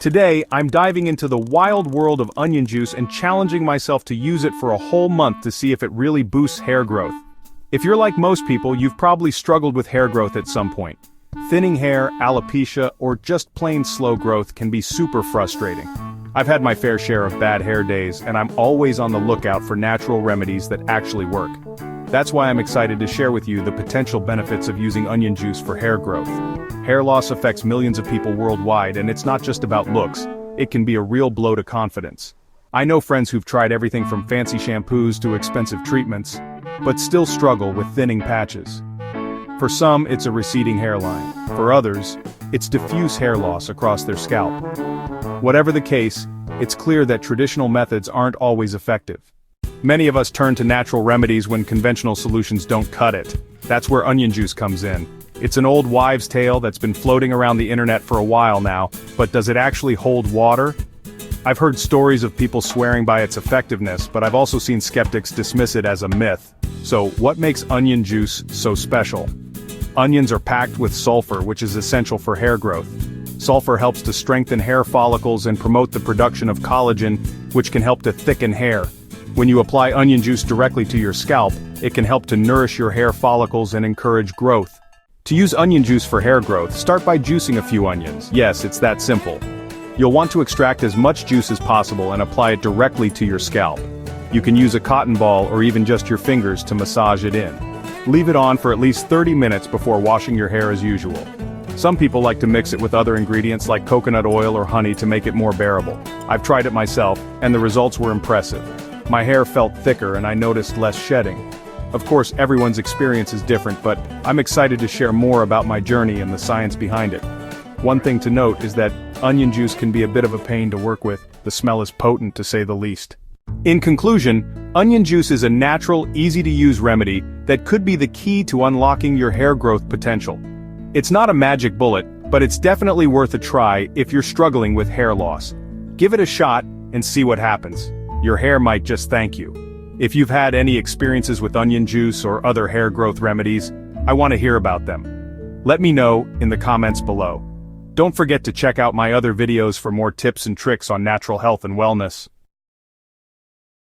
Today, I'm diving into the wild world of onion juice and challenging myself to use it for a whole month to see if it really boosts hair growth. If you're like most people, you've probably struggled with hair growth at some point. Thinning hair, alopecia, or just plain slow growth can be super frustrating. I've had my fair share of bad hair days, and I'm always on the lookout for natural remedies that actually work. That's why I'm excited to share with you the potential benefits of using onion juice for hair growth. Hair loss affects millions of people worldwide, and it's not just about looks. It can be a real blow to confidence. I know friends who've tried everything from fancy shampoos to expensive treatments, but still struggle with thinning patches. For some, it's a receding hairline. For others, it's diffuse hair loss across their scalp. Whatever the case, it's clear that traditional methods aren't always effective. Many of us turn to natural remedies when conventional solutions don't cut it. That's where onion juice comes in. It's an old wives' tale that's been floating around the internet for a while now, but does it actually hold water? I've heard stories of people swearing by its effectiveness, but I've also seen skeptics dismiss it as a myth. So, what makes onion juice so special? Onions are packed with sulfur, which is essential for hair growth. Sulfur helps to strengthen hair follicles and promote the production of collagen, which can help to thicken hair. When you apply onion juice directly to your scalp, it can help to nourish your hair follicles and encourage growth. To use onion juice for hair growth, start by juicing a few onions. Yes, it's that simple. You'll want to extract as much juice as possible and apply it directly to your scalp. You can use a cotton ball or even just your fingers to massage it in. Leave it on for at least 30 minutes before washing your hair as usual. Some people like to mix it with other ingredients like coconut oil or honey to make it more bearable. I've tried it myself, and the results were impressive. My hair felt thicker and I noticed less shedding. Of course, everyone's experience is different, but I'm excited to share more about my journey and the science behind it. One thing to note is that onion juice can be a bit of a pain to work with. The smell is potent, to say the least. In conclusion, onion juice is a natural, easy-to-use remedy that could be the key to unlocking your hair growth potential. It's not a magic bullet, but it's definitely worth a try if you're struggling with hair loss. Give it a shot and see what happens. Your hair might just thank you. If you've had any experiences with onion juice or other hair growth remedies, I want to hear about them. Let me know in the comments below. Don't forget to check out my other videos for more tips and tricks on natural health and wellness.